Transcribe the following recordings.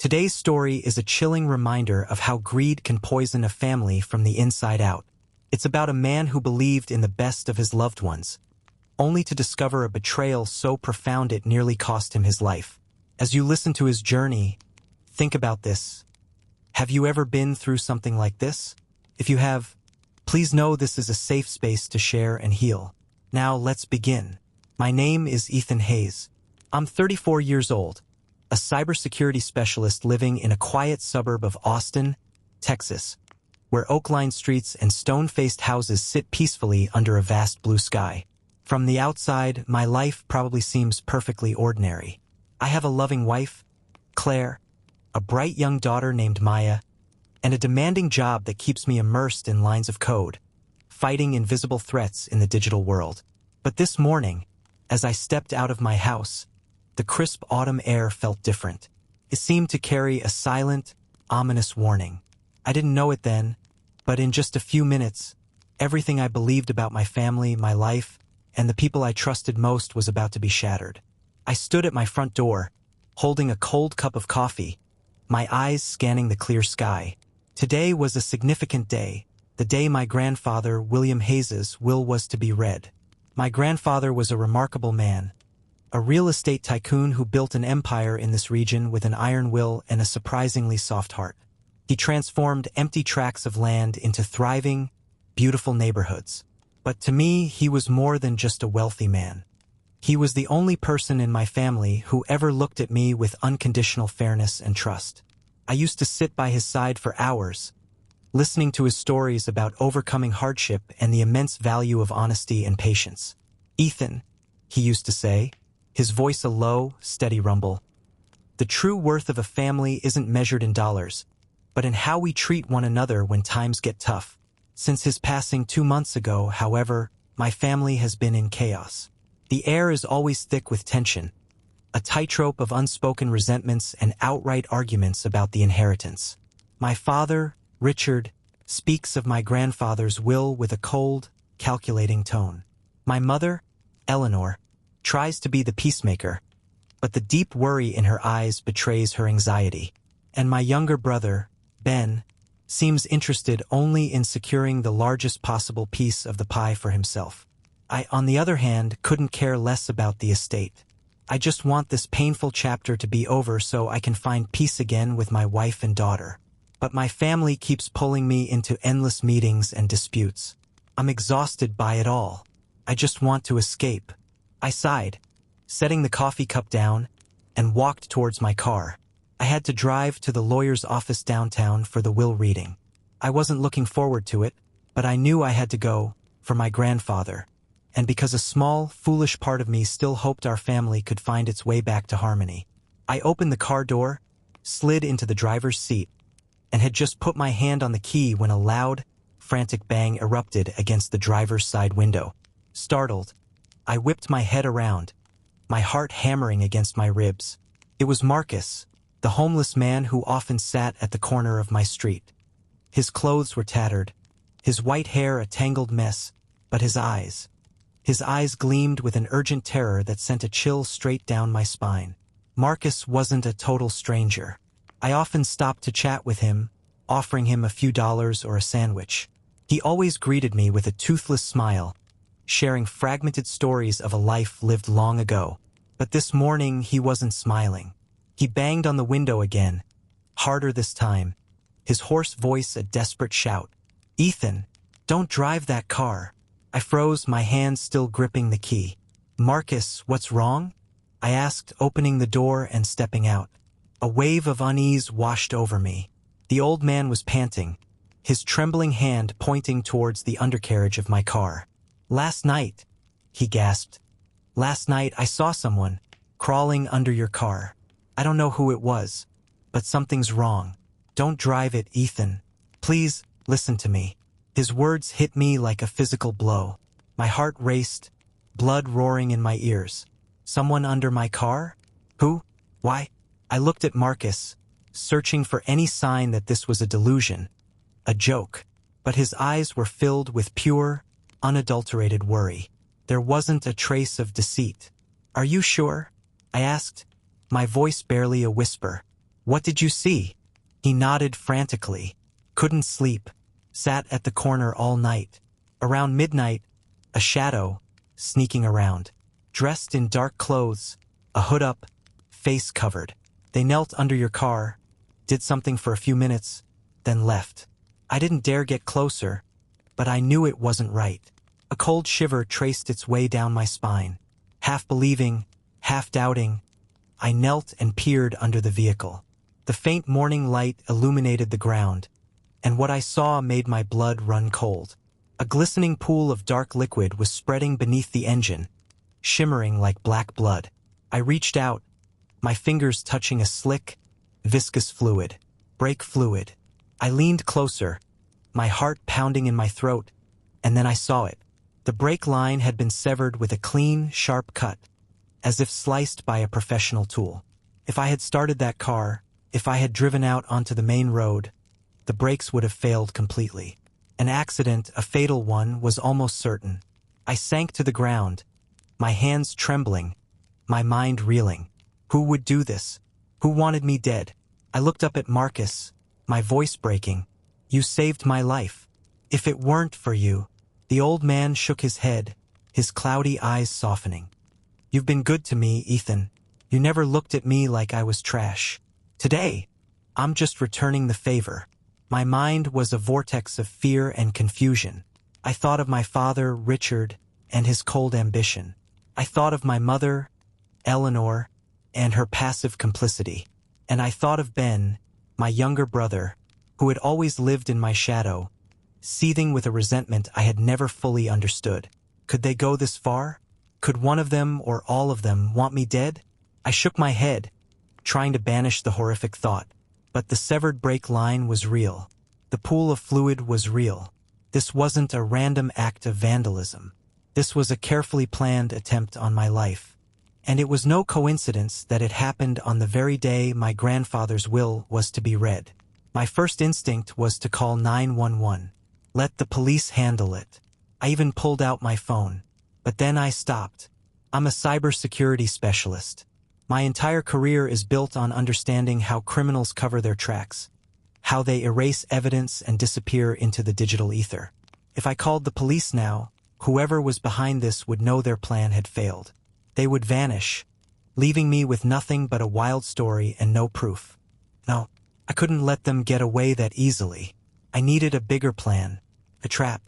Today's story is a chilling reminder of how greed can poison a family from the inside out. It's about a man who believed in the best of his loved ones, only to discover a betrayal so profound it nearly cost him his life. As you listen to his journey, think about this. Have you ever been through something like this? If you have, please know this is a safe space to share and heal. Now let's begin. My name is Ethan Hayes. I'm 34 years old, a cybersecurity specialist living in a quiet suburb of Austin, Texas, where oak-lined streets and stone-faced houses sit peacefully under a vast blue sky. From the outside, my life probably seems perfectly ordinary. I have a loving wife, Claire, a bright young daughter named Maya, and a demanding job that keeps me immersed in lines of code, fighting invisible threats in the digital world. But this morning, as I stepped out of my house, the crisp autumn air felt different. It seemed to carry a silent, ominous warning. I didn't know it then, but in just a few minutes, everything I believed about my family, my life, and the people I trusted most was about to be shattered. I stood at my front door, holding a cold cup of coffee, my eyes scanning the clear sky. Today was a significant day, the day my grandfather, William Hayes's, will was to be read. My grandfather was a remarkable man, a real estate tycoon who built an empire in this region with an iron will and a surprisingly soft heart. He transformed empty tracts of land into thriving, beautiful neighborhoods. But to me, he was more than just a wealthy man. He was the only person in my family who ever looked at me with unconditional fairness and trust. I used to sit by his side for hours, listening to his stories about overcoming hardship and the immense value of honesty and patience. "Ethan," he used to say, his voice a low, steady rumble, "the true worth of a family isn't measured in dollars, but in how we treat one another when times get tough." Since his passing 2 months ago, however, my family has been in chaos. The air is always thick with tension, a tightrope of unspoken resentments and outright arguments about the inheritance. My father, Richard, speaks of my grandfather's will with a cold, calculating tone. My mother, Eleanor, tries to be the peacemaker, but the deep worry in her eyes betrays her anxiety. And my younger brother, Ben, seems interested only in securing the largest possible piece of the pie for himself. I, on the other hand, couldn't care less about the estate. I just want this painful chapter to be over so I can find peace again with my wife and daughter. But my family keeps pulling me into endless meetings and disputes. I'm exhausted by it all. I just want to escape. I sighed, setting the coffee cup down, and walked towards my car. I had to drive to the lawyer's office downtown for the will reading. I wasn't looking forward to it, but I knew I had to go, for my grandfather, and because a small, foolish part of me still hoped our family could find its way back to harmony. I opened the car door, slid into the driver's seat, and had just put my hand on the key when a loud, frantic bang erupted against the driver's side window. Startled, I whipped my head around, my heart hammering against my ribs. It was Marcus, the homeless man who often sat at the corner of my street. His clothes were tattered, his white hair a tangled mess, but his eyes gleamed with an urgent terror that sent a chill straight down my spine. Marcus wasn't a total stranger. I often stopped to chat with him, offering him a few dollars or a sandwich. He always greeted me with a toothless smile, sharing fragmented stories of a life lived long ago. But this morning he wasn't smiling. He banged on the window again, harder this time, his hoarse voice a desperate shout. "Ethan, don't drive that car." I froze, my hand still gripping the key. "Marcus, what's wrong?" I asked, opening the door and stepping out. A wave of unease washed over me. The old man was panting, his trembling hand pointing towards the undercarriage of my car. "Last night," he gasped. "Last night I saw someone crawling under your car. I don't know who it was, but something's wrong. Don't drive it, Ethan. Please, listen to me." His words hit me like a physical blow. My heart raced, blood roaring in my ears. Someone under my car? Who? Why? I looked at Marcus, searching for any sign that this was a delusion, a joke. But his eyes were filled with pure, unadulterated worry. There wasn't a trace of deceit. "Are you sure?" I asked, my voice barely a whisper. What did you see? He nodded frantically. Couldn't sleep. Sat at the corner all night. Around midnight, a shadow, sneaking around. Dressed in dark clothes, a hood up, face covered. They knelt under your car, did something for a few minutes, then left. I didn't dare get closer, but I knew it wasn't right. A cold shiver traced its way down my spine. Half believing, half doubting, I knelt and peered under the vehicle. The faint morning light illuminated the ground, and what I saw made my blood run cold. A glistening pool of dark liquid was spreading beneath the engine, shimmering like black blood. I reached out, my fingers touching a slick, viscous fluid. Brake fluid. I leaned closer, my heart pounding in my throat, and then I saw it. The brake line had been severed with a clean, sharp cut, as if sliced by a professional tool. If I had started that car, if I had driven out onto the main road, the brakes would have failed completely. An accident, a fatal one, was almost certain. I sank to the ground, my hands trembling, my mind reeling. Who would do this? Who wanted me dead? I looked up at Marcus, my voice breaking. You saved my life. If it weren't for you. The old man shook his head, his cloudy eyes softening. You've been good to me, Ethan. You never looked at me like I was trash. Today, I'm just returning the favor. My mind was a vortex of fear and confusion. I thought of my father, Richard, and his cold ambition. I thought of my mother, Eleanor, and her passive complicity. And I thought of Ben, my younger brother, who had always lived in my shadow, seething with a resentment I had never fully understood. Could they go this far? Could one of them or all of them want me dead? I shook my head, trying to banish the horrific thought. But the severed brake line was real. The pool of fluid was real. This wasn't a random act of vandalism. This was a carefully planned attempt on my life. And it was no coincidence that it happened on the very day my grandfather's will was to be read. My first instinct was to call 911. Let the police handle it. I even pulled out my phone. But then I stopped. I'm a cybersecurity specialist. My entire career is built on understanding how criminals cover their tracks, how they erase evidence and disappear into the digital ether. If I called the police now, whoever was behind this would know their plan had failed. They would vanish, leaving me with nothing but a wild story and no proof. No, I couldn't let them get away that easily. I needed a bigger plan, a trap,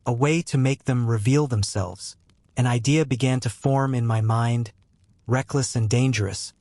a way to make them reveal themselves. An idea began to form in my mind, reckless and dangerous,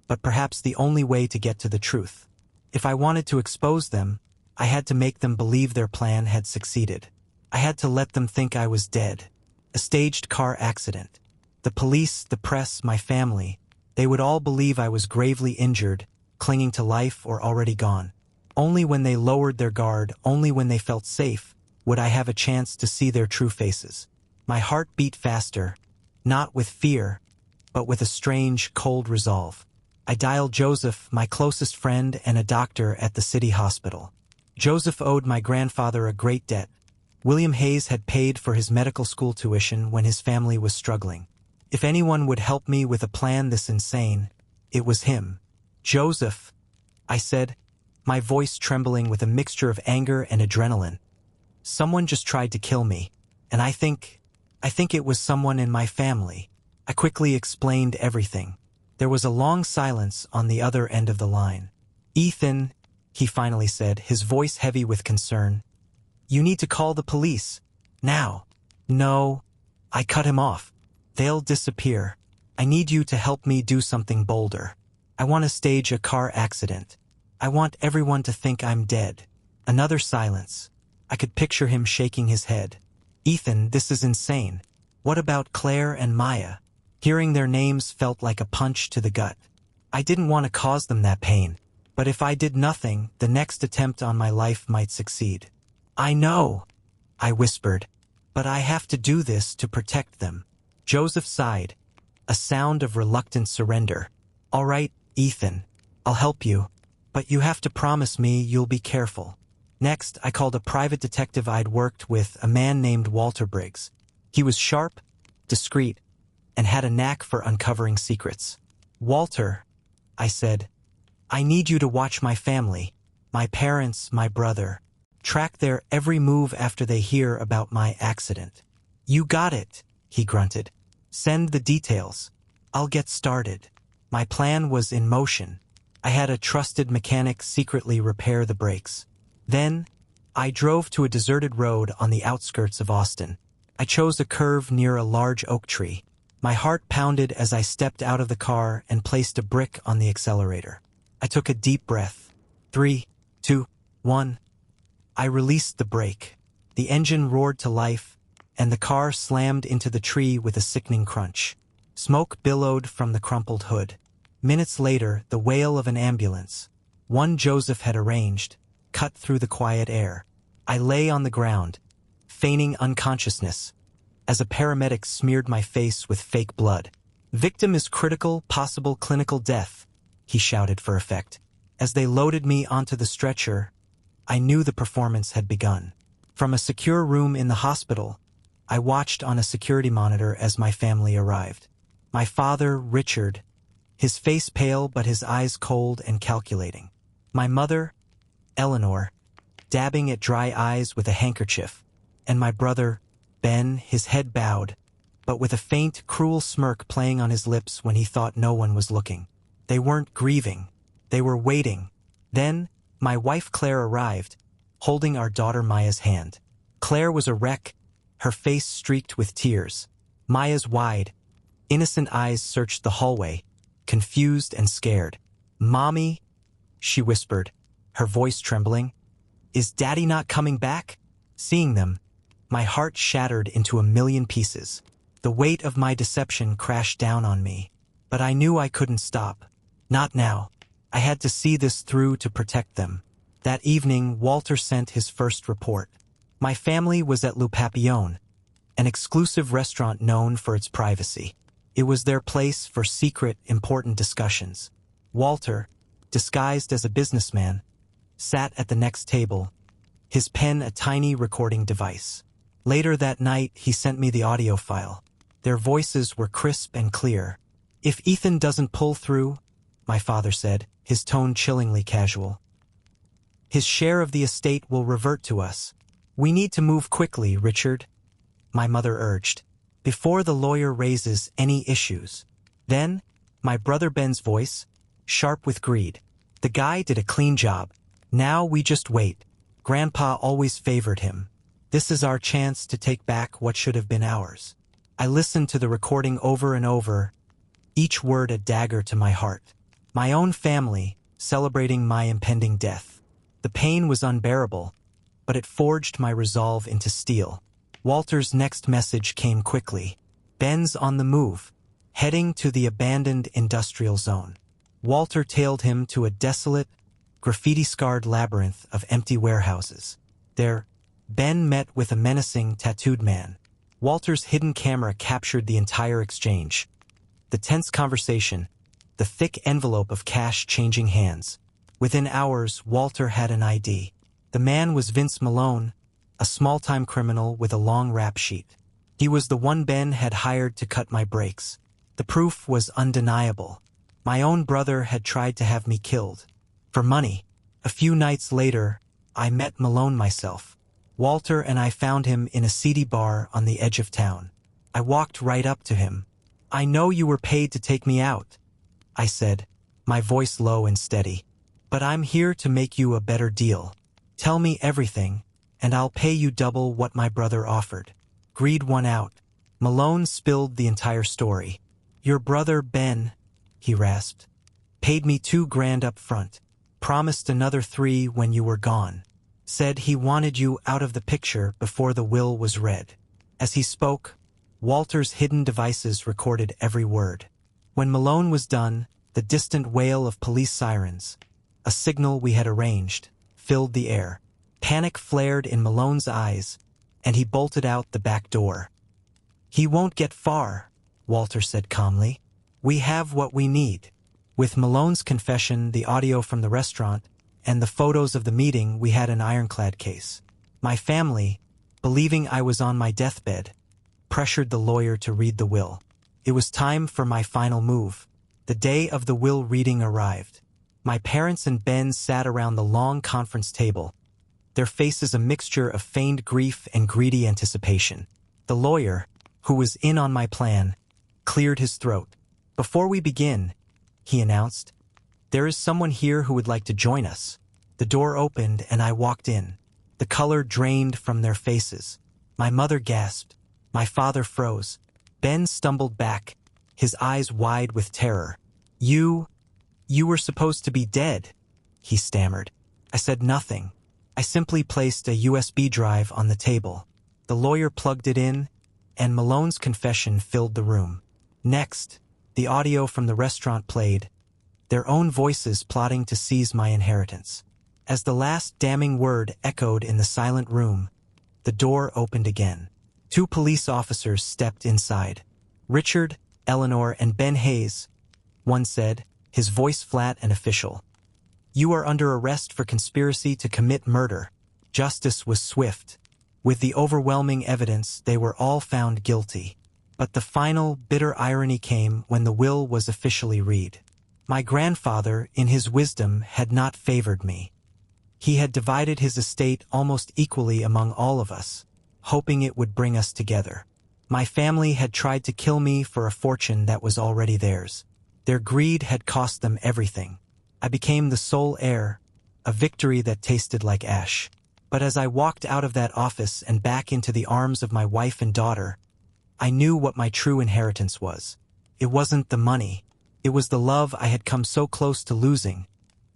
but perhaps the only way to get to the truth. If I wanted to expose them, I had to make them believe their plan had succeeded. I had to let them think I was dead. A staged car accident. The police, the press, my family, they would all believe I was gravely injured, clinging to life or already gone. Only when they lowered their guard, only when they felt safe, would I have a chance to see their true faces. My heart beat faster, not with fear, but with a strange, cold resolve. I dialed Joseph, my closest friend and a doctor at the city hospital. Joseph owed my grandfather a great debt. William Hayes had paid for his medical school tuition when his family was struggling. If anyone would help me with a plan this insane, it was him. Joseph, I said, my voice trembling with a mixture of anger and adrenaline. Someone just tried to kill me, and I think it was someone in my family. I quickly explained everything. There was a long silence on the other end of the line. Ethan, he finally said, his voice heavy with concern. You need to call the police. Now. No, I cut him off. They'll disappear. I need you to help me do something bolder. I want to stage a car accident. I want everyone to think I'm dead. Another silence. I could picture him shaking his head. Ethan, this is insane. What about Claire and Maya? Hearing their names felt like a punch to the gut. I didn't want to cause them that pain. But if I did nothing, the next attempt on my life might succeed. I know, I whispered, but I have to do this to protect them. Joseph sighed, a sound of reluctant surrender. All right, Ethan, I'll help you, but you have to promise me you'll be careful. Next, I called a private detective I'd worked with, a man named Walter Briggs. He was sharp, discreet, and had a knack for uncovering secrets. Walter, I said, I need you to watch my family, my parents, my brother. Track their every move after they hear about my accident. You got it, he grunted. Send the details. I'll get started. My plan was in motion. I had a trusted mechanic secretly repair the brakes. Then, I drove to a deserted road on the outskirts of Austin. I chose a curve near a large oak tree. My heart pounded as I stepped out of the car and placed a brick on the accelerator. I took a deep breath. 3, 2, 1. I released the brake. The engine roared to life, and the car slammed into the tree with a sickening crunch. Smoke billowed from the crumpled hood. Minutes later, the wail of an ambulance, one Joseph had arranged, cut through the quiet air. I lay on the ground, feigning unconsciousness, as a paramedic smeared my face with fake blood. Victim is critical, possible clinical death, he shouted for effect. As they loaded me onto the stretcher, I knew the performance had begun. From a secure room in the hospital, I watched on a security monitor as my family arrived. My father, Richard, his face pale but his eyes cold and calculating. My mother, Eleanor, dabbing at dry eyes with a handkerchief. And my brother, Ben, his head bowed, but with a faint, cruel smirk playing on his lips when he thought no one was looking. They weren't grieving. They were waiting. Then, my wife Claire arrived, holding our daughter Maya's hand. Claire was a wreck, her face streaked with tears. Maya's wide, innocent eyes searched the hallway, confused and scared. "Mommy," she whispered, her voice trembling. "Is Daddy not coming back?" Seeing them, my heart shattered into a million pieces. The weight of my deception crashed down on me, but I knew I couldn't stop. Not now. I had to see this through to protect them. That evening, Walter sent his first report. My family was at Le Papillon, an exclusive restaurant known for its privacy. It was their place for secret, important discussions. Walter, disguised as a businessman, sat at the next table, his pen a tiny recording device. Later that night, he sent me the audio file. Their voices were crisp and clear. "If Ethan doesn't pull through," my father said, his tone chillingly casual, "his share of the estate will revert to us. We need to move quickly, Richard," my mother urged, "before the lawyer raises any issues." Then, my brother Ben's voice, sharp with greed. "The guy did a clean job. Now we just wait. Grandpa always favored him. This is our chance to take back what should have been ours." I listened to the recording over and over, each word a dagger to my heart. My own family, celebrating my impending death. The pain was unbearable, but it forged my resolve into steel. Walter's next message came quickly. "Ben's on the move, heading to the abandoned industrial zone." Walter tailed him to a desolate, graffiti-scarred labyrinth of empty warehouses. There, Ben met with a menacing, tattooed man. Walter's hidden camera captured the entire exchange. The tense conversation, the thick envelope of cash changing hands. Within hours, Walter had an ID. The man was Vince Malone, a small-time criminal with a long rap sheet. He was the one Ben had hired to cut my brakes. The proof was undeniable. My own brother had tried to have me killed. For money. A few nights later, I met Malone myself. Walter and I found him in a seedy bar on the edge of town. I walked right up to him. "I know you were paid to take me out," I said, my voice low and steady. "But I'm here to make you a better deal. Tell me everything, and I'll pay you double what my brother offered." Greed won out. Malone spilled the entire story. "Your brother, Ben," he rasped, "paid me $2,000 up front, promised another 3 when you were gone. Said he wanted you out of the picture before the will was read." As he spoke, Walter's hidden devices recorded every word. When Malone was done, the distant wail of police sirens, a signal we had arranged, filled the air. Panic flared in Malone's eyes, and he bolted out the back door. "He won't get far," Walter said calmly. "We have what we need." With Malone's confession, the audio from the restaurant, and the photos of the meeting, we had an ironclad case. My family, believing I was on my deathbed, pressured the lawyer to read the will. It was time for my final move. The day of the will reading arrived. My parents and Ben sat around the long conference table, their faces a mixture of feigned grief and greedy anticipation. The lawyer, who was in on my plan, cleared his throat. "Before we begin," he announced, "there is someone here who would like to join us." The door opened and I walked in. The color drained from their faces. My mother gasped. My father froze. Ben stumbled back, his eyes wide with terror. You were supposed to be dead," he stammered. I said nothing. I simply placed a USB drive on the table. The lawyer plugged it in, and Malone's confession filled the room. Next, the audio from the restaurant played, their own voices plotting to seize my inheritance. As the last damning word echoed in the silent room, the door opened again. 2 police officers stepped inside. "Richard, Eleanor, and Ben Hayes," one said, his voice flat and official. "You are under arrest for conspiracy to commit murder." Justice was swift. With the overwhelming evidence, they were all found guilty. But the final, bitter irony came when the will was officially read. My grandfather, in his wisdom, had not favored me. He had divided his estate almost equally among all of us, hoping it would bring us together. My family had tried to kill me for a fortune that was already theirs. Their greed had cost them everything. I became the sole heir, a victory that tasted like ash. But as I walked out of that office and back into the arms of my wife and daughter, I knew what my true inheritance was. It wasn't the money. It was the love I had come so close to losing,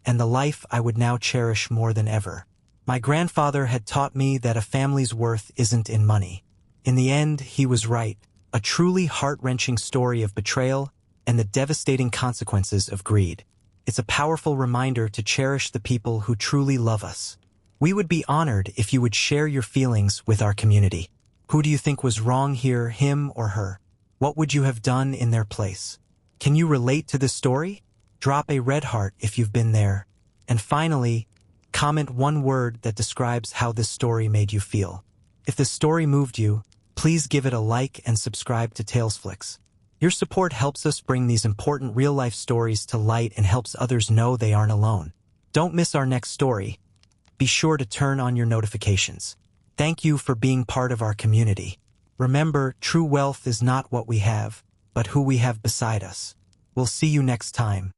and the life I would now cherish more than ever. My grandfather had taught me that a family's worth isn't in money. In the end, he was right. A truly heart-wrenching story of betrayal and the devastating consequences of greed. It's a powerful reminder to cherish the people who truly love us. We would be honored if you would share your feelings with our community. Who do you think was wrong here, him or her? What would you have done in their place? Can you relate to this story? Drop a red heart if you've been there. And finally, comment one word that describes how this story made you feel. If this story moved you, please give it a like and subscribe to Talesflix. Your support helps us bring these important real-life stories to light and helps others know they aren't alone. Don't miss our next story. Be sure to turn on your notifications. Thank you for being part of our community. Remember, true wealth is not what we have, but who we have beside us. We'll see you next time.